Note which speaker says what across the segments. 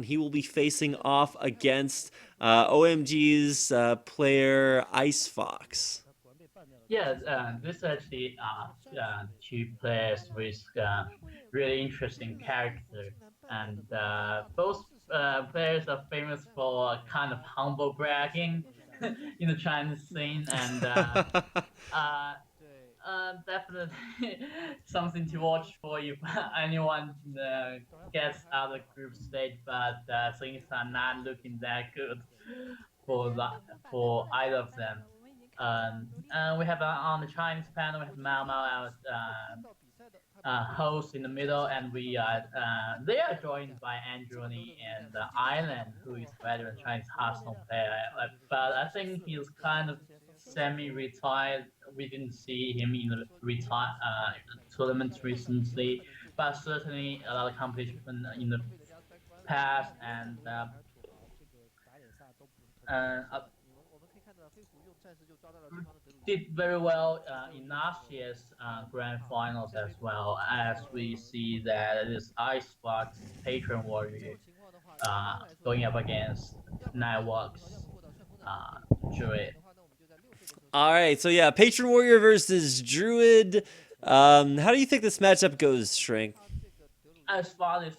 Speaker 1: and he will be facing off against OMG's player IceFox.
Speaker 2: Yes, this actually two players with really interesting character, and both players are famous for kind of humble bragging in the Chinese scene, and uh, definitely something to watch for if anyone gets out of group stage, but things are not looking that good for for either of them. And we have on the Chinese panel, we have Mao Mao as host in the middle, and they are joined by Androni and Island, who is veteran Chinese Hearthstone player. But I think he's kind of semi-retired. We didn't see him in the tournaments recently, but certainly a lot of competition in the past, and uh, did very well in last year's grand finals as well, as we see that this Icebox Patron Warrior going up against Nightwalk's Druid.
Speaker 1: All right, so yeah, Patron Warrior versus Druid. How do you think this matchup goes, Shrink?
Speaker 2: As far as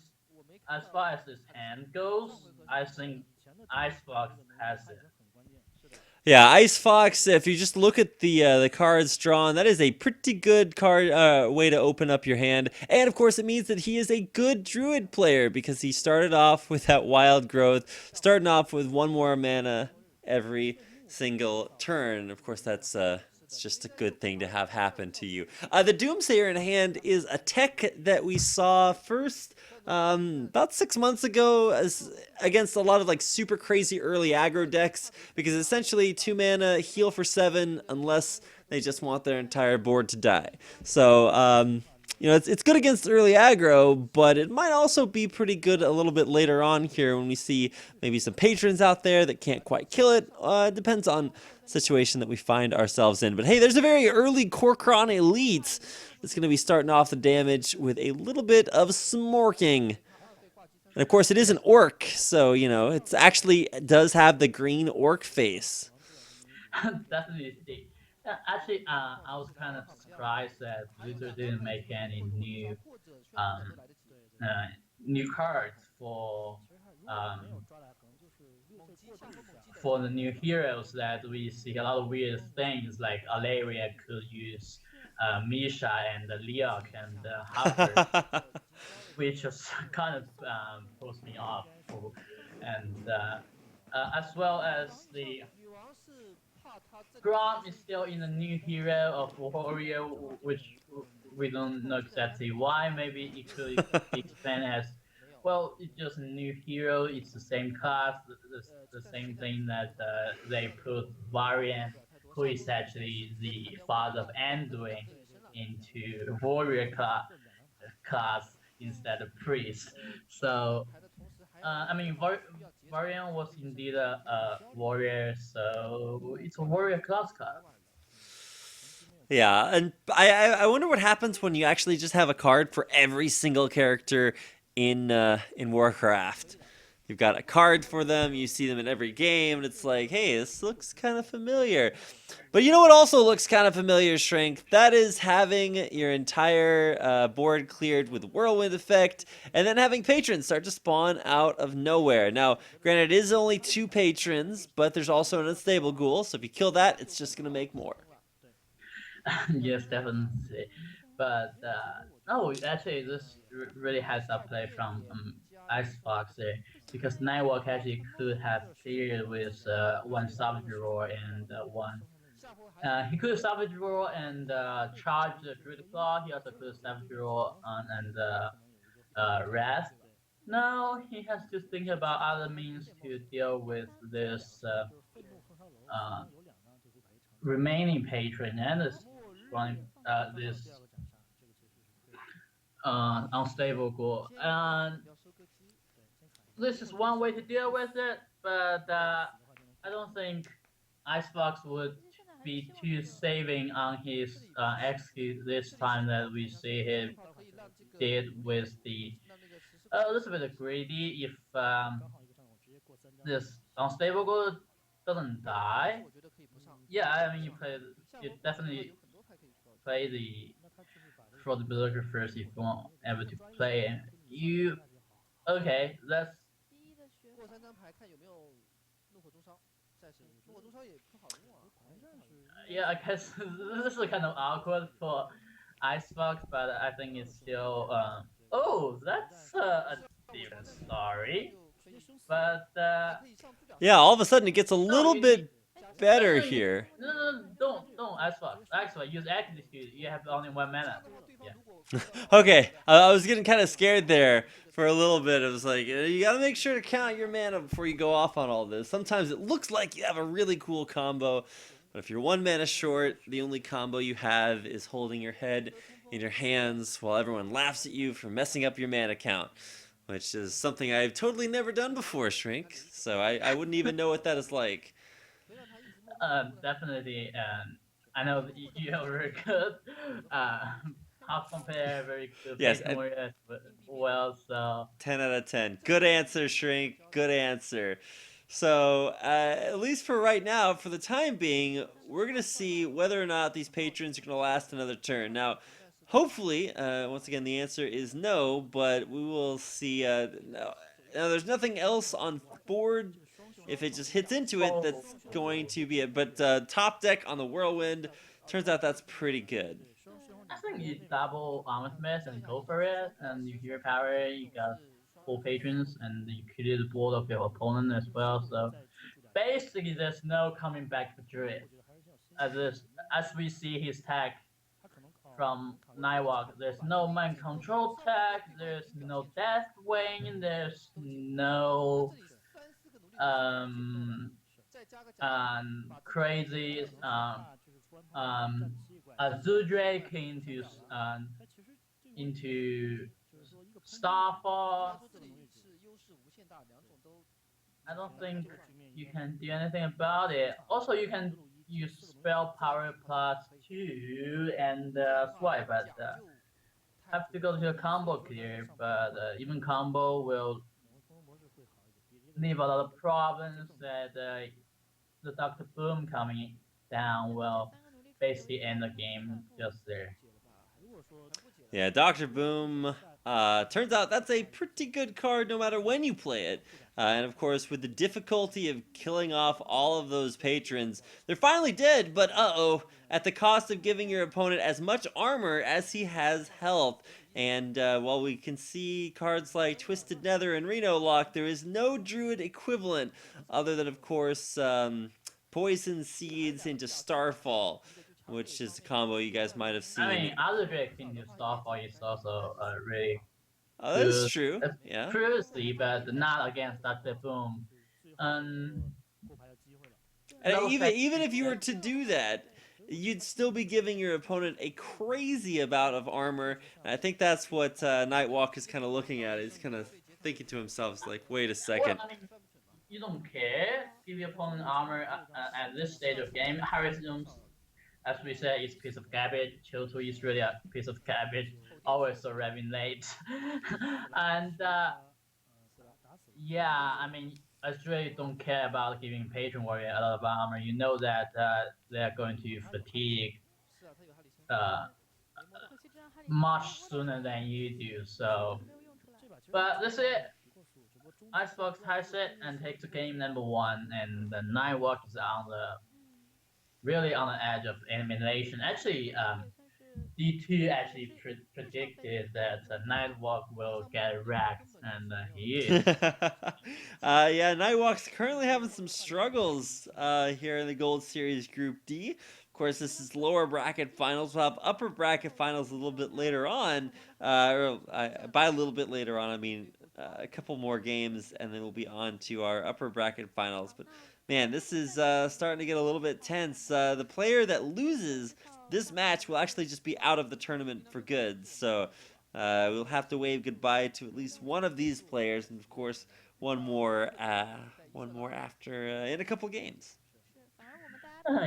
Speaker 2: this hand goes, I think Icebox has it.
Speaker 1: Yeah, IceFox. If you just look at the cards drawn, that is a pretty good card way to open up your hand. And of course, it means that he is a good Druid player because he started off with that Wild Growth, starting off with one more mana every single turn. Of course, that's it's just a good thing to have happen to you. The Doomsayer in hand is a tech that we saw first about 6 months ago against a lot of like super crazy early aggro decks because essentially 2 mana heal for 7 unless they just want their entire board to die. So it's good against early aggro, but it might also be pretty good a little bit later on here when we see maybe some patrons out there that can't quite kill it. It depends on situation that we find ourselves in. But hey, there's a very early Korkron Elite that's going to be starting off the damage with a little bit of smorking. And of course, it is an orc, so it actually does have the green orc face.
Speaker 2: Definitely. Actually, I was kind of surprised that Blizzard didn't make any um, uh, new cards um, for the new heroes that we see a lot of weird things like Alaria could use Misha and Leok and Harper, which just kind of pulls me off. And as well as the Grom is still in the new hero of Warrior, which we don't know exactly why. Maybe it could be explained as, well, it's just a new hero. It's the same class, the same thing that they put Varian, who is actually the father of Anduin, into Warrior class instead of Priest. So I mean, Varian was indeed a warrior, so it's a warrior class card.
Speaker 1: Yeah, and I wonder what happens when you actually just have a card for every single character in Warcraft. You've got a card for them, you see them in every game, and it's like, hey, this looks kind of familiar. But you know what also looks kind of familiar, Shrink? That is having your entire board cleared with Whirlwind Effect, and then having patrons start to spawn out of nowhere. Now, granted, it is only 2 patrons, but there's also an unstable ghoul, so if you kill that, it's just going to make more.
Speaker 2: Yes, definitely. But no, actually, this really has a play from Icebox there because Nightwalk actually could have cleared with one Savage Roar and one. He could Savage Roar and charge the Druid Claw. He also could Savage Roar and Wrath. Now he has to think about other means to deal with this uh, remaining patron and this unstable goal. And this is one way to deal with it, but I don't think Icebox would be too saving on his execute this time that we see him did with the a little bit greedy if this unstable gold doesn't die. Yeah, I mean you definitely play the for the berserker first if you want ever to play it. You okay? Let's yeah. I guess this is kind of awkward for IceFox, but I think it's still oh, that's a different story. But
Speaker 1: Yeah, all of a sudden it gets a
Speaker 2: no,
Speaker 1: little
Speaker 2: you need
Speaker 1: bit better
Speaker 2: no,
Speaker 1: here.
Speaker 2: don't IceFox. IceFox use active dispute. You have only 1 mana. Yeah.
Speaker 1: Okay, I was getting kind of scared there for a little bit. It was like, you gotta make sure to count your mana before you go off on all this. Sometimes it looks like you have a really cool combo, but if you're 1 mana short, the only combo you have is holding your head in your hands while everyone laughs at you for messing up your mana count, which is something I've totally never done before, Shrink. So I wouldn't even know what that is like.
Speaker 2: Definitely. I know you are very good. Uh, half compare, very good
Speaker 1: Yes,
Speaker 2: patient warrior as well. So
Speaker 1: 10 out of 10. Good answer, Shrink. Good answer. So, at least for right now, for the time being, we're going to see whether or not these patrons are going to last another turn. Now, hopefully, once again, the answer is no, but we will see. Now, there's nothing else on board. If it just hits into it, that's going to be it. But top deck on the Whirlwind, turns out that's pretty good.
Speaker 2: I think you double armor smith and go for it, and you hero power. You got 4 patrons, and you clear the board of your opponent as well. So basically, there's no coming back for Druid. As we see his tag from Nightwalk, there's no mind control tag, there's no death wing, there's no um crazy Azudrake into Starfall. I don't think you can do anything about it. Also, you can use spell power +2 and swipe, but have to go to a combo clear. But even combo will leave a lot of problems. That the Doctor Boom coming down will basically end the game just there.
Speaker 1: Yeah, Dr. Boom. Turns out that's a pretty good card no matter when you play it. And of course, with the difficulty of killing off all of those patrons, they're finally dead, but uh-oh, at the cost of giving your opponent as much armor as he has health. And while we can see cards like Twisted Nether and Reno Lock, there is no Druid equivalent other than, of course, Poison Seeds into Starfall, which is a combo you guys might have seen.
Speaker 2: I mean, Azudrake into Starfall is also really
Speaker 1: Oh, that's
Speaker 2: good
Speaker 1: true. Yeah.
Speaker 2: previously, but not against Doctor Boom. Um,
Speaker 1: And
Speaker 2: no
Speaker 1: even if you were to do that, you'd still be giving your opponent a crazy amount of armor. And I think that's what Nightwalk is kind of looking at. He's kind of thinking to himself, "It's like, wait a second."
Speaker 2: Well, I mean, you don't care. Give your opponent armor at this stage of game. Harrison's, as we said, is a piece of garbage. Choto is really a piece of garbage. Always arriving late. And yeah, I mean, Australia don't care about giving Patron Warrior a lot of armor. You know that they're going to fatigue uh, much sooner than you do. So, but that's it. IceFox has it and takes the game number 1, and the Nightwalk is on the really on the edge of elimination. Actually, D2 actually predicted that Nightwalk will get wrecked, and he is.
Speaker 1: Yeah, Nightwalk's currently having some struggles here in the Gold Series Group D. Of course, this is lower bracket finals. We'll have upper bracket finals a little bit later on. By a little bit later on, I mean a couple more games, and then we'll be on to our upper bracket finals. But man, this is starting to get a little bit tense. The player that loses this match will actually just be out of the tournament for good. So we'll have to wave goodbye to at least one of these players, and of course, one more after in a couple games.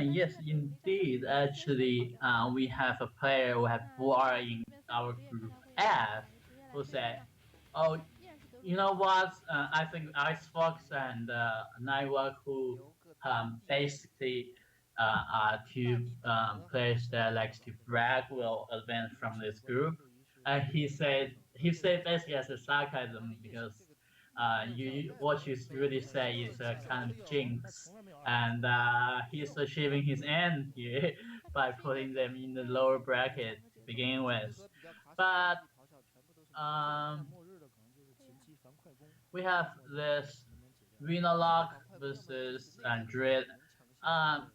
Speaker 2: Yes, indeed. Actually, we have a player who are in our group F who said, "Oh, you know what? I think IceFox and Nightwalk, who basically are two players that likes to brag, will advance from this group. He said basically as a sarcasm because what you really say is a kind of jinx, and he's achieving his end here by putting them in the lower bracket to begin with. But um, we have this Lock versus Dread. Um,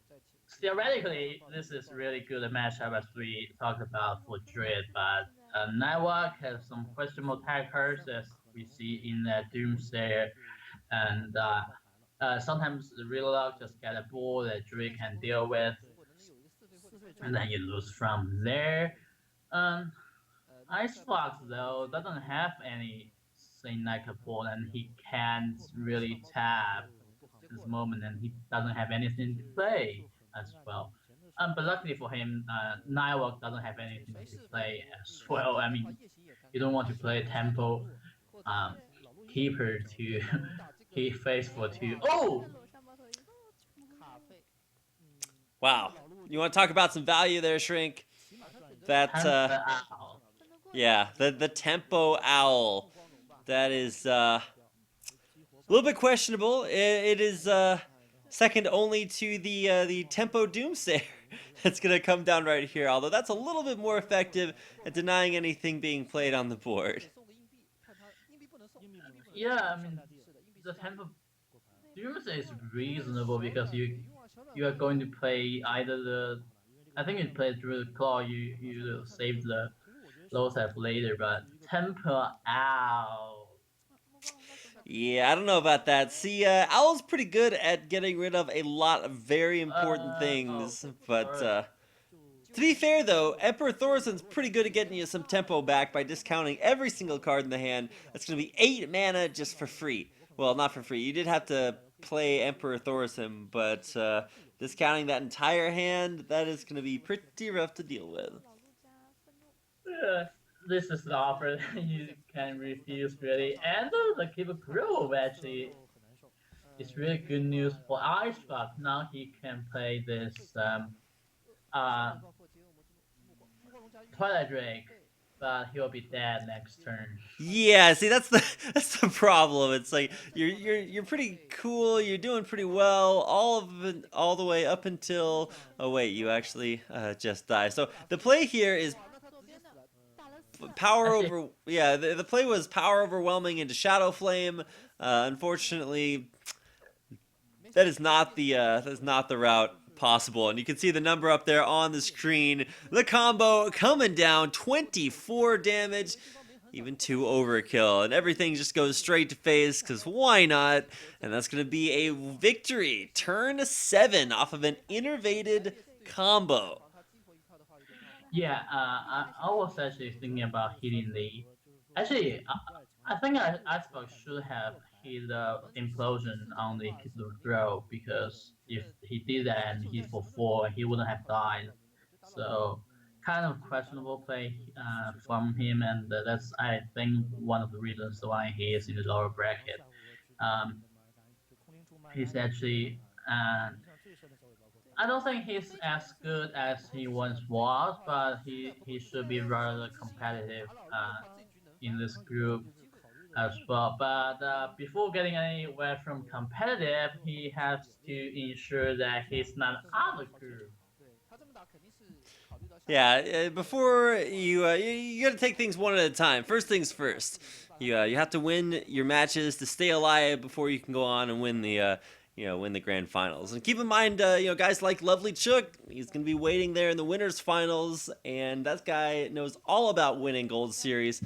Speaker 2: Theoretically, this is really good matchup as we talked about for Dread, but Nightwalk has some questionable tag cards as we see in Doomsayer, and sometimes the Lock just get a ball that Dread can deal with, and then you lose from there. Um, Icebox though doesn't have any thing like a ball, and he can't really tap this moment, and he doesn't have anything to play as well. But luckily for him, Nightwalk doesn't have anything to play as well. I mean, you don't want to play tempo um, keeper to he face for two. Oh,
Speaker 1: Wow. You want to talk about some value there, Shrink? That
Speaker 2: temper out.
Speaker 1: yeah, the tempo owl. That is a little bit questionable. It is second only to the tempo doomsayer. That's gonna come down right here. Although that's a little bit more effective at denying anything being played on the board.
Speaker 2: Yeah, I mean, the temper Doomsday is reasonable because you are going to play either the I think you play through the claw, you save the low step later, but temper out.
Speaker 1: Yeah, I don't know about that. See, Owl's pretty good at getting rid of a lot of very important
Speaker 2: Oh,
Speaker 1: things, but
Speaker 2: sorry.
Speaker 1: to be fair though, Emperor Thorson's pretty good at getting you some tempo back by discounting every single card in the hand. That's going to be 8 mana just for free. Well, not for free. You did have to play Emperor Thorson, but discounting that entire hand, that is going to be pretty rough to deal with.
Speaker 2: This is the offer that you can refuse really, and the Keeper Grove actually is really good news for Icebox. Now he can play this uh Twilight Drake, but he'll be dead next turn.
Speaker 1: Yeah, see that's the that's the problem. It's like you're pretty cool, you're doing pretty well, all of it, all the way up until oh wait, you actually just die. So the play here is power
Speaker 2: Actually,
Speaker 1: over yeah, the play was power overwhelming into Shadow Flame. Unfortunately, that is not the route possible. And you can see the number up there on the screen. The combo coming down 24 damage, even 2 overkill, and everything just goes straight to face because why not? And that's going to be a victory. Turn 7 off of an innervated combo.
Speaker 2: yeah, I was actually thinking about hitting the. Actually, I think Icebox should have hit the implosion on the Grow because if he did that and he for 4, he wouldn't have died. So kind of questionable play from him, and that's I think one of the reasons why he is in the lower bracket. Um, he's actually I don't think he's as good as he once was, but he should be rather competitive in this group as well. But before getting anywhere from competitive, he has to ensure that he's not out of the group.
Speaker 1: Yeah, before you got to take things one at a time. First things first. You have to win your matches to stay alive before you can go on and win the win the grand finals. And keep in mind, guys like Lovelychook, he's gonna be waiting there in the winners finals, and that guy knows all about winning Gold Series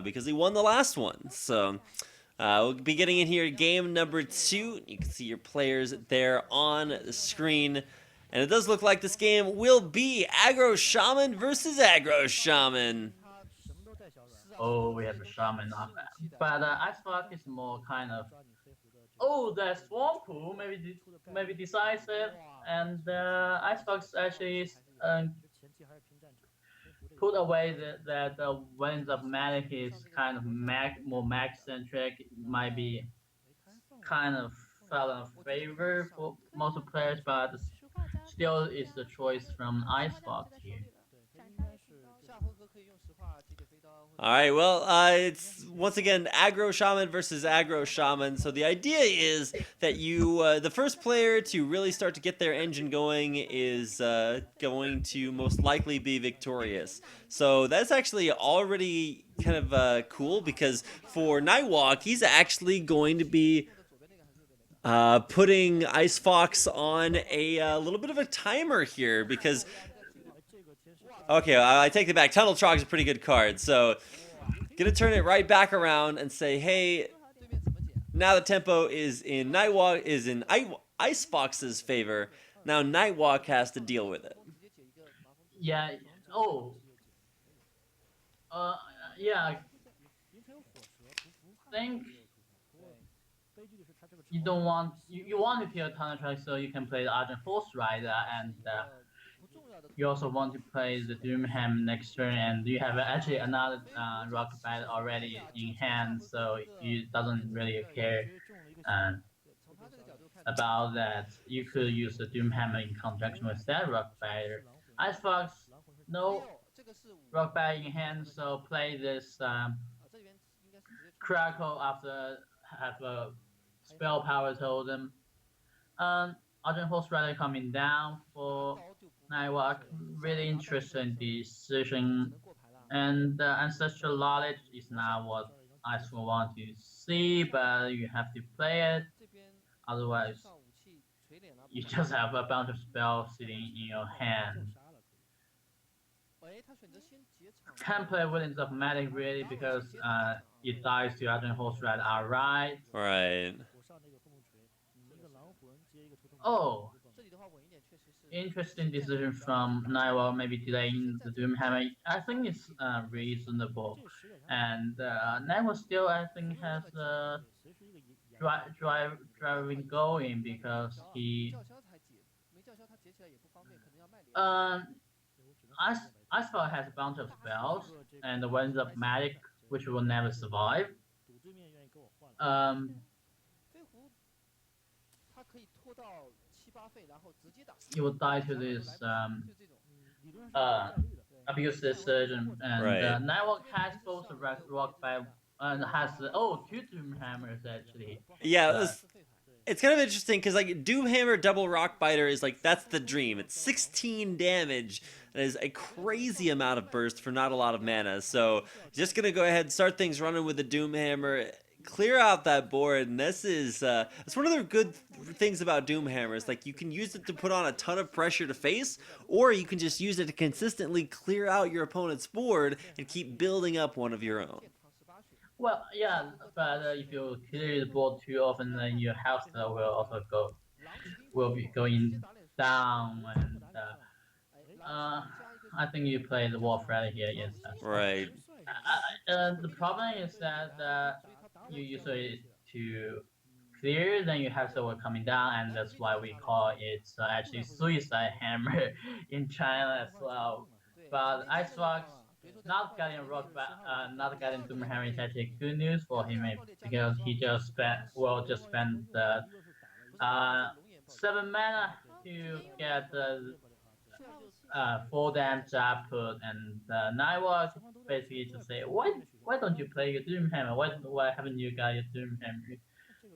Speaker 1: because he won the last one. So. We'll be getting in here game number 2. You can see your players there on the screen. And it does look like this game will be Aggro Shaman versus Aggro Shaman.
Speaker 2: Oh, we have a shaman on that. But Icebox is more kind of that swamp pool maybe decisive, and Icebox actually is put away that the Winds of Magic is kind of more mag centric, might be kind of fell in favor for most players, but still is the choice from IceFox here.
Speaker 1: All right, well, it's once again aggro shaman versus aggro shaman. So the idea is that the first player to really start to get their engine going is going to most likely be victorious. So that's actually already kind of cool because for Nightwalk, he's actually going to be putting IceFox on a little bit of a timer here because. Okay, I take it back. Tunnel Trog is a pretty good card, so gonna turn it right back around and say, hey, now the tempo is in IceFox's favor. Now Nightwalk has to deal with it.
Speaker 2: Yeah. Oh. Uh. Yeah. I think you don't want you want to kill Tunnel Track so you can play the Argent Force Rider, and you also want to play the Doomham next turn, and you have actually another rock battle already in hand, so you doesn't really care uh, about that. You could use the Doomhammer in conjunction with that rock battle. IceFox, no rock battle in hand, so play this Crackle after have a spell power totem. Argent Horse Rider coming down for Nightwalk. Really interesting decision. And Ancestral Knowledge is not what I still want to see, but you have to play it. Otherwise, you just have a bunch of spells sitting in your hand. Can't play Winds of Magic really because it dies to Argent Horse Rider outright.
Speaker 1: Right.
Speaker 2: Oh, interesting decision from Nightwalk, maybe delaying the Doomhammer. I think it's reasonable, and Nightwalk still I think has driving going because he um Ice Icefall has a bunch of spells and the Winds of Magic which will never survive. Um, he will die to this uh, abuse this surgeon, and
Speaker 1: Right.
Speaker 2: Nightwalk has both the rock by and has two Doom Hammers actually.
Speaker 1: Yeah, it's kind of interesting because like Doomhammer Double Rock Biter is like that's the dream. It's 16 damage. That is a crazy amount of burst for not a lot of mana. So just gonna go ahead and start things running with the Doomhammer. Clear out that board, and this is it's one of the good things about Doomhammer. Is like you can use it to put on a ton of pressure to face, or you can just use it to consistently clear out your opponent's board and keep building up one of your own.
Speaker 2: Well, yeah, but if you clear the board too often, then your health will also will be going down, and I think you play the Wolf Rider here. Yes, that's
Speaker 1: Right.
Speaker 2: the problem is that you usually to clear, then you have someone coming down, and that's why we call it actually Suicide Hammer in China as well. But IceFox not getting not getting Doom Hammer is actually good news for him because he just spent the 7 mana to get the 4 damage output, and Nightwalk basically to say why don't you play your Doomhammer? Why haven't you got your Doomhammer?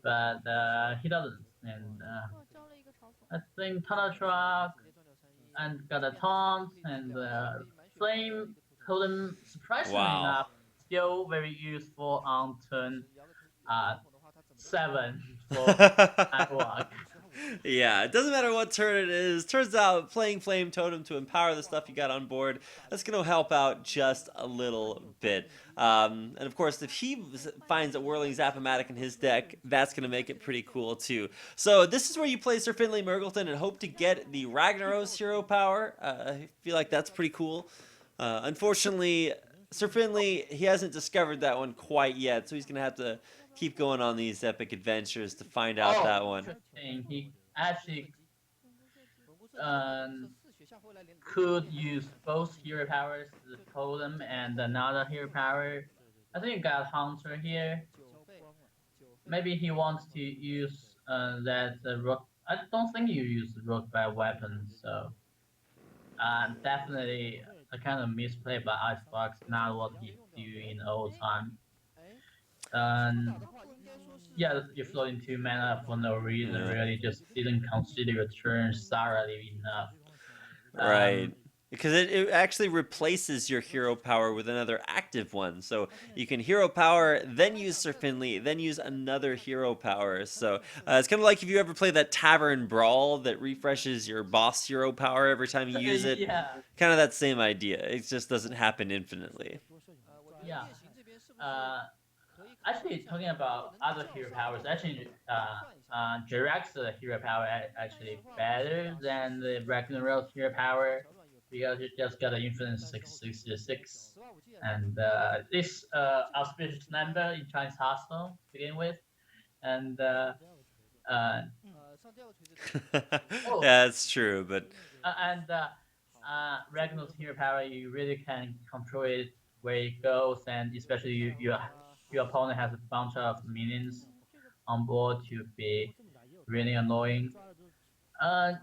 Speaker 2: But he doesn't, and I think Tunnel Truck and got a taunt and Flame Totem surprisingly
Speaker 1: Wow.
Speaker 2: enough still very useful on turn 7 for Nightwalk.
Speaker 1: Yeah, it doesn't matter what turn it is. Turns out playing Flame Totem to empower the stuff you got on board, that's going to help out just a little bit. And of course, if he finds a Whirling Zap-O-Matic in his deck, that's going to make it pretty cool too. So this is where you play Sir Finley Murgleton and hope to get the Ragnaros hero power. I feel like that's pretty cool. Unfortunately, Sir Finley, he hasn't discovered that one quite yet, so he's going to have to keep going on these epic adventures to find out that one.
Speaker 2: Interesting. He actually um, could use both hero powers, the totem and another hero power. I think you got Hunter here. Maybe he wants to use that rock. I don't think you use the rock by weapon, so definitely a kind of misplay by Icebox. Not what he do in old time. And yeah, you float in 2 mana for no reason.
Speaker 1: Yeah.
Speaker 2: Really, just didn't consider your turn thoroughly enough.
Speaker 1: Right. Because it actually replaces your hero power with another active one. So you can hero power, then use Sir Finley, then use another hero power. So it's kind of like if you ever play that Tavern Brawl that refreshes your boss hero power every time you use it.
Speaker 2: Yeah,
Speaker 1: Kind of that same idea. It just doesn't happen infinitely.
Speaker 2: yeah. Uh, Actually, talking about other hero powers, actually, Jirax's hero power actually better than the Ragnarok's hero power because you just got an infinite 666, and this auspicious number in Chinese Hearthstone to begin with, and uh, oh,
Speaker 1: Yeah, it's true, but
Speaker 2: and Ragnarok's hero power, you really can control it where it goes, and especially your opponent has a bunch of minions on board to be really annoying. Uh,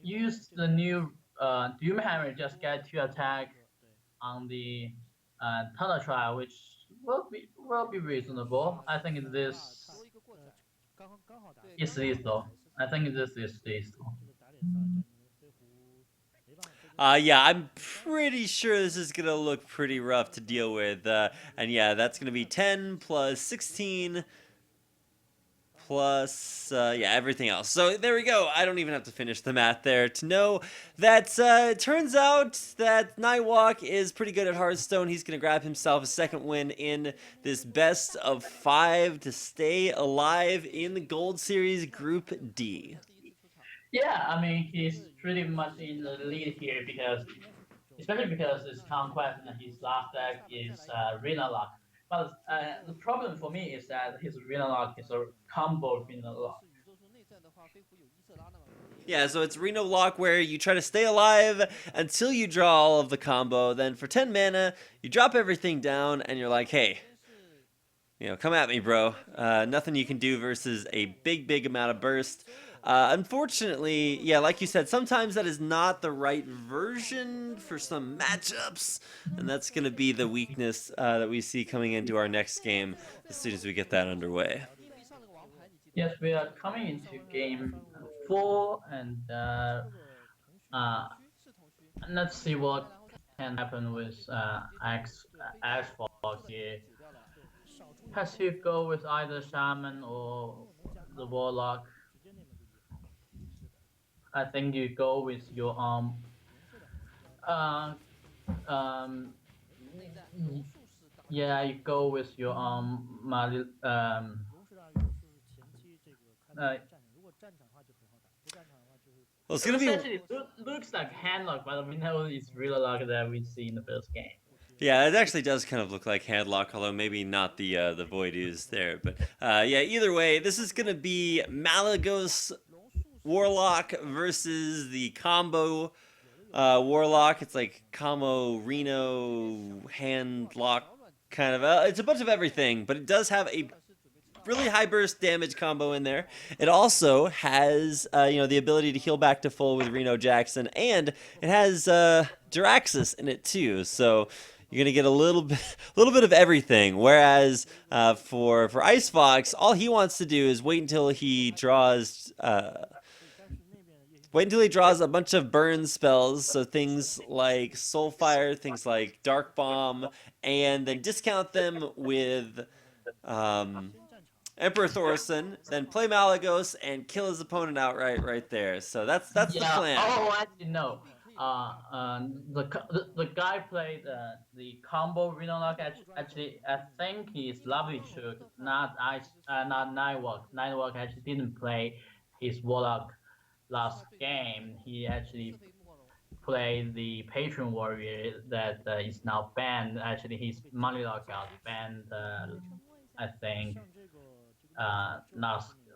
Speaker 2: Use the new Doomhammer, just get 2 attack on the Tunnel Trial, which will be reasonable. I think this is lethal. I think this is lethal.
Speaker 1: Yeah, I'm pretty sure this is gonna look pretty rough to deal with. And yeah, that's gonna be 10 plus 16 plus yeah, everything else. So there we go. I don't even have to finish the math there to know that it turns out that Nightwalk is pretty good at Hearthstone. He's gonna grab himself a second win in this best of 5 to stay alive in the Gold Series Group D.
Speaker 2: Yeah, I mean he's pretty much in the lead here because, especially because his Conquest and his last deck is Rena Lock. But the problem for me is that his Rena Lock is a combo Rena Lock.
Speaker 1: Yeah, so it's Reno Lock where you try to stay alive until you draw all of the combo. Then for 10 mana, you drop everything down and you're like, hey, come at me, bro. Nothing you can do versus a big, big amount of burst. Unfortunately, yeah, like you said, sometimes that is not the right version for some matchups, and that's going to be the weakness that we see coming into our next game as soon as we get that underway.
Speaker 2: Yes, we are coming into game 4, and let's see what can happen with IceFox here. Has to go with either Shaman or the Warlock. I think you go with your uh yeah, you go with your uh,
Speaker 1: Well, it's going to be...
Speaker 2: essentially looks like handlock, but we know it's real lock that we see in the first game.
Speaker 1: Yeah, it actually does kind of look like Handlock, although maybe not the Void Ooze there. But yeah, either way, this is going to be Malagos Warlock versus the combo Warlock. It's like combo Reno Handlock kind of. It's a bunch of everything, but it does have a really high burst damage combo in there. It also has the ability to heal back to full with Reno Jackson, and it has Jiraxis in it too. So you're gonna get a little bit of everything. Whereas for IceFox, all he wants to do is wait until he draws. Wait until he draws a bunch of burn spells, so things like Soulfire, things like Dark Bomb, and then discount them with Emperor Thorson, then play Malagos and kill his opponent outright right there. So that's the plan.
Speaker 2: Oh, actually no. The guy played the combo Reno Lock. Actually, I think he's Lovelychook, not Nightwalk. Nightwalk actually didn't play his Warlock last game. He actually played the Patron Warrior that is now banned. Actually, his Money Lock got banned. I think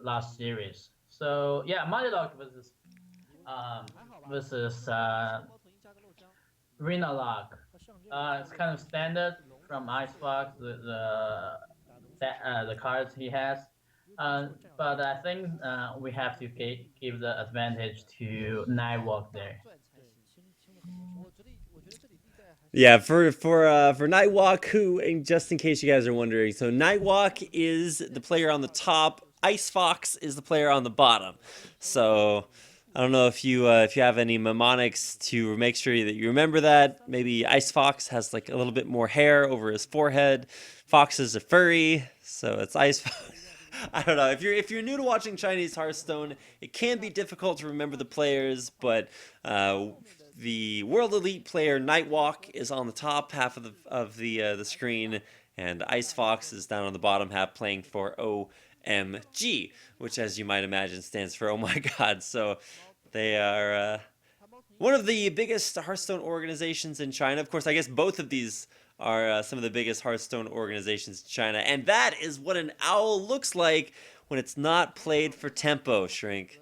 Speaker 2: last series. So yeah, Money Lock was um, versus Lock. It's kind of standard from IceFox, the cards he has. But I think we have to give the advantage to Nightwalk there.
Speaker 1: Yeah, for Nightwalk, who, and just in case you guys are wondering, so Nightwalk is the player on the top. IceFox is the player on the bottom. So I don't know if you have any mnemonics to make sure that you remember that. Maybe IceFox has like a little bit more hair over his forehead. Fox is a furry, so it's IceFox. I don't know. If you're new to watching Chinese Hearthstone, it can be difficult to remember the players, but the World Elite player Nightwalk is on the top half of the screen, and IceFox is down on the bottom half playing for OMG, which, as you might imagine, stands for Oh My God. So they are one of the biggest Hearthstone organizations in China. Of course, I guess both of these are some of the biggest Hearthstone organizations in China, and that is what an owl looks like when it's not played for tempo, Shrink.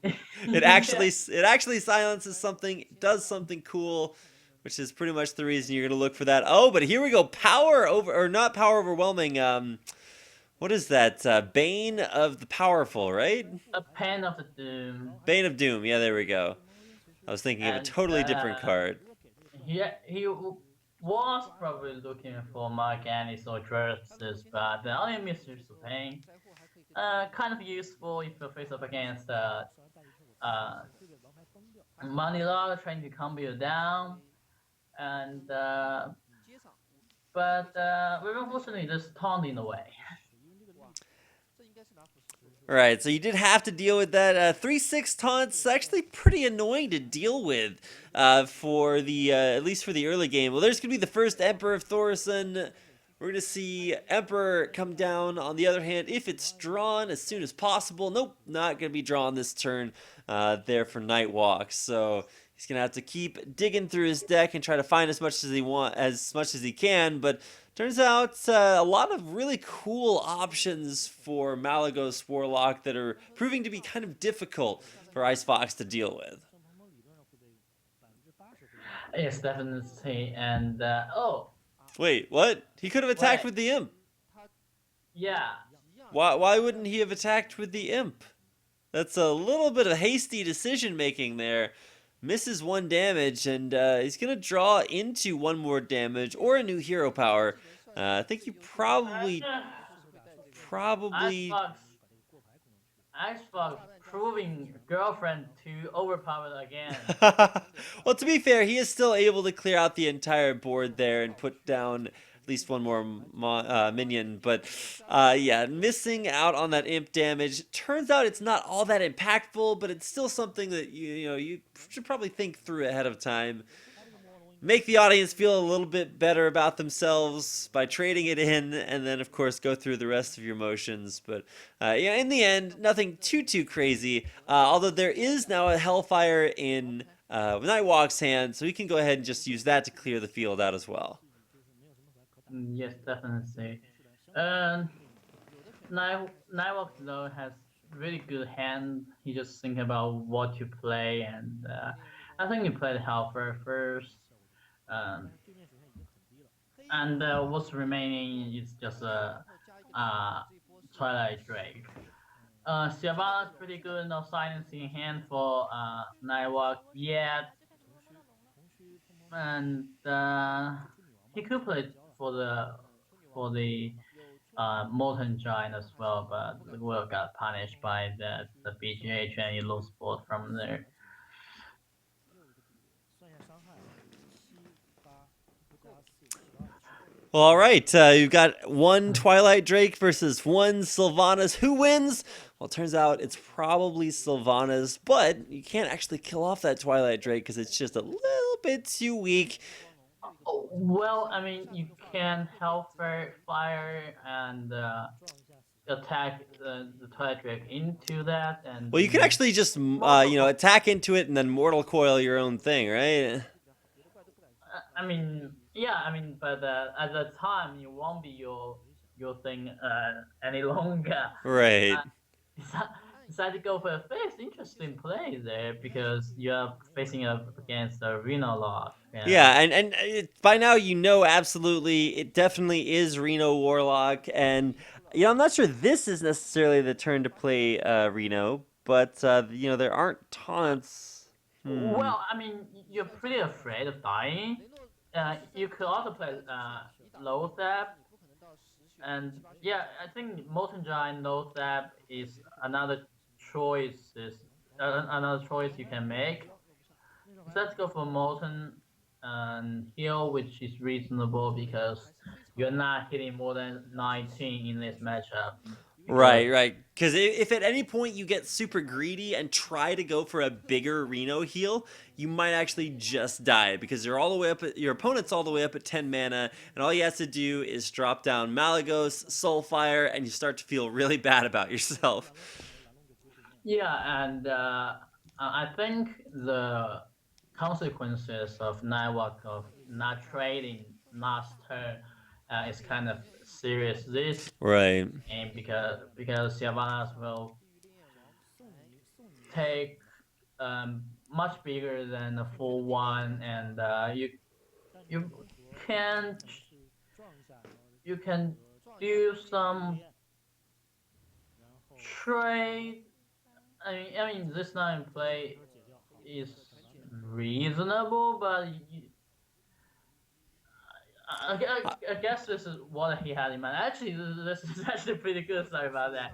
Speaker 1: It actually
Speaker 2: Yeah.
Speaker 1: it actually silences something, does something cool, which is pretty much the reason you're gonna look for that. Oh, but here we go, power over, or not power overwhelming. What is that? Bane of the Powerful, right?
Speaker 2: A Pen of the Doom.
Speaker 1: Bane of Doom. Yeah, there we go. I was thinking of a
Speaker 2: And
Speaker 1: totally different card.
Speaker 2: was probably looking for Mark Annis or Dresses, but the only Mr. Pain. Kind of useful if you face up against uh, Money Log trying to combo you down, and but unfortunately just taunt in the way.
Speaker 1: All right, so you did have to deal with that. 3/6 taunts actually pretty annoying to deal with for the at least for the early game. Well, there's gonna be the first Emperor of Thorson. We're gonna see Emperor come down. On the other hand, if it's drawn as soon as possible, nope, not gonna be drawn this turn. There for Nightwalk, so he's gonna have to keep digging through his deck and try to find as much as he can, but. Turns out a lot of really cool options for Malagos Warlock that are proving to be kind of difficult for IceFox to deal with.
Speaker 2: Yes, definitely. And
Speaker 1: Wait, what? He could have attacked
Speaker 2: wait,
Speaker 1: with the Imp.
Speaker 2: yeah,
Speaker 1: Why wouldn't he have attacked with the Imp? That's a little bit of hasty decision making there. Misses one damage, and he's going to draw into one more damage or a new hero power. I think you probably.
Speaker 2: Icebox, Icebox proving girlfriend to overpowered again.
Speaker 1: Well, to be fair, he is still able to clear out the entire board there and put down at least one more minion. But yeah, missing out on that imp damage. Turns out it's not all that impactful, but it's still something that you should probably think through ahead of time. Make the audience feel a little bit better about themselves by trading it in, and then of course go through the rest of your motions. But yeah, in the end, nothing too crazy. Although there is now a Hellfire in Nightwalk's hand, so we can go ahead and just use that to clear the field out as well.
Speaker 2: Yes, definitely. Nightwalk though has really good hand. He just think about what to play, and I think he played Hellfire first. Um, and what's remaining is just a Twilight Drake. Shyvana's pretty good, no silence in hand for Nightwalk yet, and he could play for the Molten Giant as well, but Will got punished by the BGH and he lost both from there.
Speaker 1: Well, all right, you've got one Twilight Drake versus one Sylvanas. Who wins? Well, it turns out it's probably Sylvanas, but you can't actually kill off that Twilight Drake because it's just a little bit too weak.
Speaker 2: Oh, well, I mean, you can Hellfire fire and attack the Twilight Drake into that, and
Speaker 1: Well, you can actually just attack into it and then Mortal Coil your own thing, right?
Speaker 2: I mean, yeah, I mean, but at the time, it won't be your thing any longer.
Speaker 1: Right.
Speaker 2: Uh, decided to go for a face. Interesting play there because you're facing up against a Reno lock.
Speaker 1: Yeah, and by now you know absolutely it definitely is Reno Warlock, and I'm not sure this is necessarily the turn to play Reno, but there aren't taunts. Hmm.
Speaker 2: Well, I mean, you're pretty afraid of dying. You could also play low step, and yeah, I think Molten Giant low step is another choice you can make. So let's go for Molten Heal, which is reasonable because you're not hitting more than 19 in this matchup. Because
Speaker 1: Right. Because if at any point you get super greedy and try to go for a bigger Reno heal, you might actually just die because you're all the way up. Your opponent's all the way up at 10 mana, and all he has to do is drop down Malagos, Soulfire, and you start to feel really bad about yourself.
Speaker 2: yeah, and I think the consequences of Nightwalk of not trading last turn is kind of serious this
Speaker 1: Right.
Speaker 2: game because Sylvanas will take much bigger than a full one, and you can you can do some trade. I mean, this nine play is reasonable, but I guess this is what he had in mind. Actually, this is actually pretty good. Sorry about that.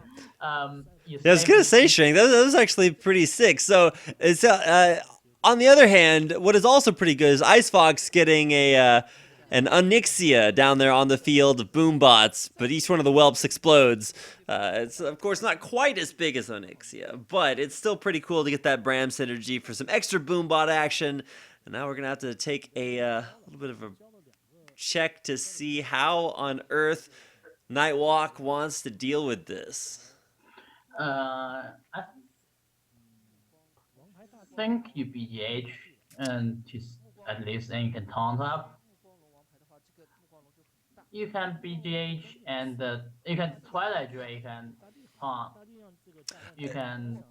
Speaker 2: You
Speaker 1: Yeah, I was gonna say,
Speaker 2: saved
Speaker 1: Shrink. That was actually pretty sick. So it's on the other hand, what is also pretty good is IceFox getting an Onyxia down there on the field of boombots, but each one of the whelps explodes. It's of course not quite as big as Onyxia, but it's still pretty cool to get that Bram synergy for some extra boombot action. And now we're gonna have to take a little bit of a check to see how on earth Nightwalk wants to deal with this.
Speaker 2: I think you BGH and just at least then you can taunt up. You can BGH and you can Twilight Drake and taunt. You can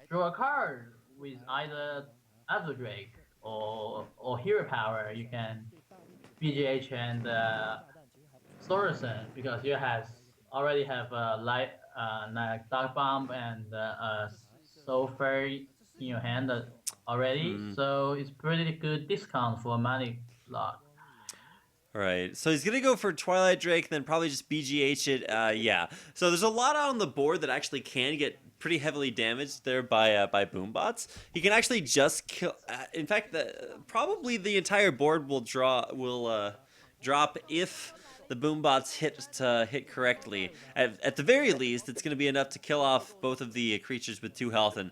Speaker 2: draw a card with either Azure Drake or Hero Power. You can BGH and Sorcerer because you already have light Dark Bomb and Soul Fairy in your hand already, so it's pretty good discount for Manic Lock.
Speaker 1: Right. So he's gonna go for Twilight Drake, then probably just BGH it. Yeah. So there's a lot on the board that actually can get pretty heavily damaged there by boombots. He can actually just kill. In fact, probably the entire board will drop if the boombots hit correctly. At the very least, it's going to be enough to kill off both of the creatures with 2 health. And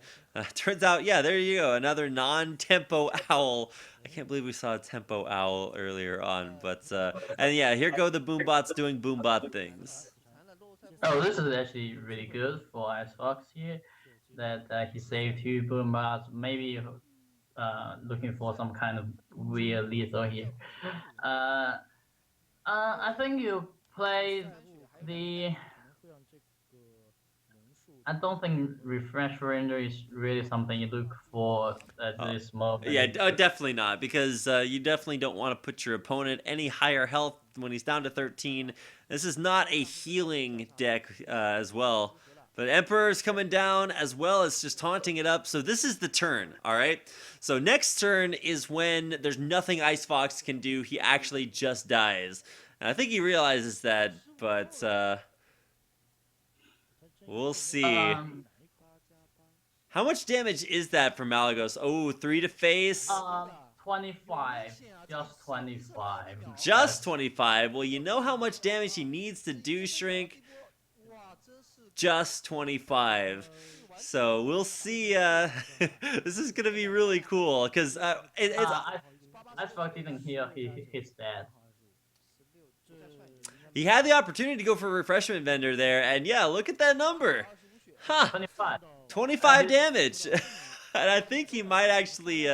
Speaker 1: turns out, yeah, there you go, another non-tempo owl. I can't believe we saw a tempo owl earlier on, but and yeah, here go the boombots doing boombot things.
Speaker 2: Oh, this is actually really good for IceFox here. That he saved 2 boombots, maybe looking for some kind of weird lethal here. I think you play the. I don't think refresh render is really something you look for at this moment.
Speaker 1: Yeah, definitely not, because you definitely don't want to put your opponent any higher health when he's down to 13. This is not a healing deck as well. But Emperor's coming down as well as just taunting it up. So this is the turn, all right? So next turn is when there's nothing IceFox can do. He actually just dies. And I think he realizes that, but we'll see. How much damage is that for Malagos? Oh, 3 to face?
Speaker 2: 25. Just 25.
Speaker 1: Just 25. Well, you know how much damage he needs to do, Shrink? Just 25. So we'll see. This is going to be really cool, because
Speaker 2: IceFox didn't heal his dead.
Speaker 1: He had the opportunity to go for a refreshment vendor there, and yeah, look at that number. Huh.
Speaker 2: 25.
Speaker 1: 25 damage. And I think he might actually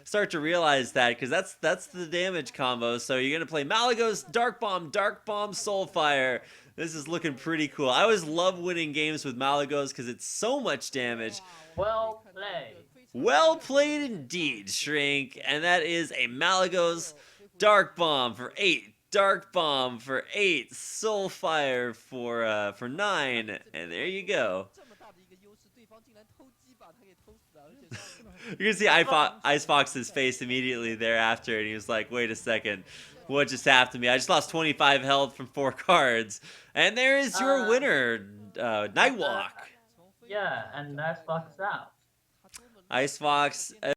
Speaker 1: start to realize that, because that's the damage combo. So you're going to play Malagos, Dark Bomb, Soulfire. This is looking pretty cool. I always love winning games with Malagos because it's so much damage.
Speaker 2: Well played.
Speaker 1: Well played indeed, Shrink. And that is a Malagos Dark Bomb for 8. Dark Bomb for 8. Soulfire for 9. And there you go. You can see IceFox's face immediately thereafter, and he was like, wait a second. What just happened to me? I just lost 25 health from 4 cards. And there is your winner, NightWalk.
Speaker 2: Yeah, and that's Fox out.
Speaker 1: IceFox